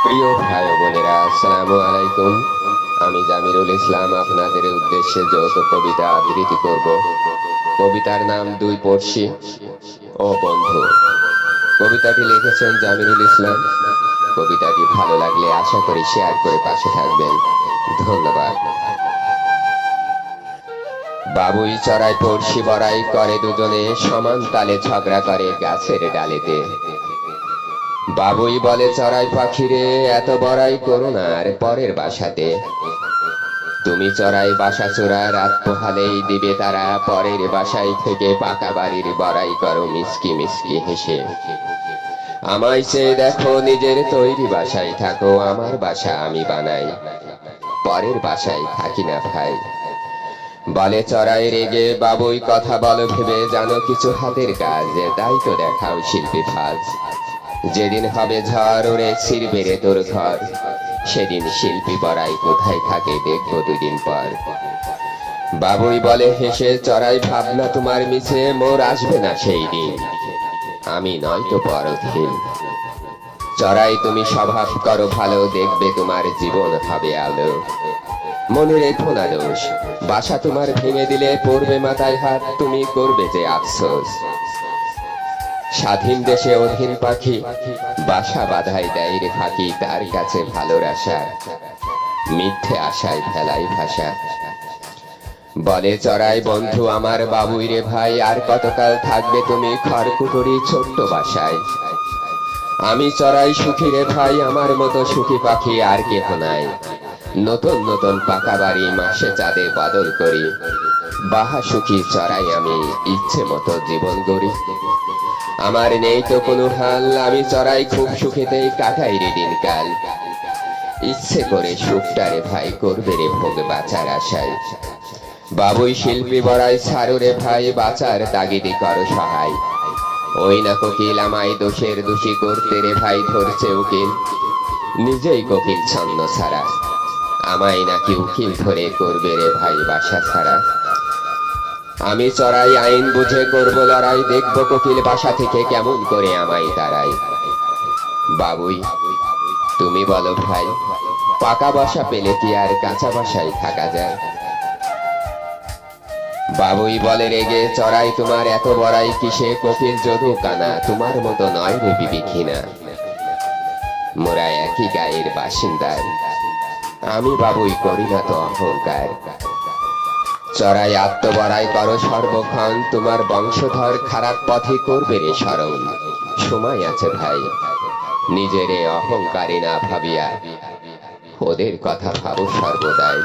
প্রিয় ভাই ও বোনেরা, আসসালামু আলাইকুম। আমি জামিরুল ইসলাম আপনাদের উদ্দেশ্যে যৌথ কবিতা আবৃত্তি করব। কবিতার নাম দুই পড়শি ও বন্ধু। কবিতাটি লিখেছেন জামিরুল ইসলাম। কবিতাটি ভালো লাগলে আশা করি শেয়ার করে পাশে থাকবেন। ধন্যবাদ। বাবুই চড়াই পড়শি বড়াই করে, দুজনে সমান তালে ঝগড়া করে গাছের ডালেতে। বাবুই বলে চড়াই পাখিরে, এত বড়াই করো না আর পরের বাসাতে। তুমি চড়াই বাসা চোরা, রাত পোহালেই দিবে তারা, পরের বাসায় থেকে পাকা বাড়ির বড়াই করো মিসকি মিসকি হেসে। আমায় চেয়ে দেখো, নিজের তৈরি বাসায় থাকো, আমার বাসা আমি বানাই, পরের বাসায় থাকি না ভাই। বলে চড়াই রেগে, বাবুই কথা বলো ভেবে, জানো কিছু হাতের কাজ, তাই তো দেখাও শিল্পী ফাজ। যেদিন হবে ঝড় ওরে ছিড়বে রে তোর ঘর, সেদিন শিল্পী বড়াই কোথায় থাকে দেখবো দুদিন পর। বাবুই বলে হেসে, চড়াই ভাবনা তোমার মিছে, মোর আসবে না সেই দিন, আমি নয়তো পরধীন। চড়াই তুমি স্বভাব করো ভালো, দেখবে তোমার জীবন হবে আলো। মনে রেখো না দোষ, বাসা তোমার ভেঙে দিলে পড়বে মাথায় হাত, তুমি করবে যে আফসোস। স্বাধীন দেশে অধীন পাখি বাসা বাঁধাই দেয় রে ফাঁকি, তার কাছে ভালোর আশা মিথ্যে আশায় ফেলাই ভাষা। বলে চড়াই বন্ধু আমার, বাবুই রে ভাই, আর কতকাল থাকবে তুমি খড়কুটুরি ছোট্ট বাসায়। আমি চড়াই সুখী রে ভাই, আমার মতো সুখী পাখি আর কেহ নাই। নতুন নতুন পাকা বাড়ি মাসে চাঁদে বদল করি, বাহা সুখী চড়াই আমি, ইচ্ছে মতো জীবন গড়ি। আমার নেই তো কোনো হাল, আমি চড়াই খুব সুখেতেই কাটাই রে দিনকাল। ইচ্ছে করে সুখটারে ভাই করবে রে ভোগ বাঁচার আশায়। বাবুই শিল্পী বড়াই ছাড়ো রে ভাই, বাঁচার তাগিদে করো সহায়। ওই না কোকিল আমায় দোষের দোষী করতে রে ভাই ধরছে উকিল, নিজেই কোকিল ছন্ন ছাড়া, আমায় নাকি উকিল ধরে করবে রে ভাই বাসা ছাড়া। আমি চড়াই আইন বুঝে করব লড়াই, দেখবো কোকিল বাসা থেকে কেমন করে আমায় তাড়াই। বাবুই তুমি বলো ভাই, পাকা বাসা পেলে কি আর কাঁচা বাসায় থাকা যায়? বাবুই বলে রেগে, চড়াই তোমার এত বড়াই কিসে, কোকিল যদু কানা তোমার মতো নয় রে বিবেকিনা। মোরা একই গায়ের বাসিন্দার, আমি বাবুই করি না তো অহংকার। চড়াই আত্মবড়াই করো সর্বক্ষণ, তোমার বংশধর খারাপ পথে করবে রে স্মরণ। সময় আছে ভাই, নিজেরে অহংকারী না ভাবিয়া ওদের কথা ভাবো সর্বদাই।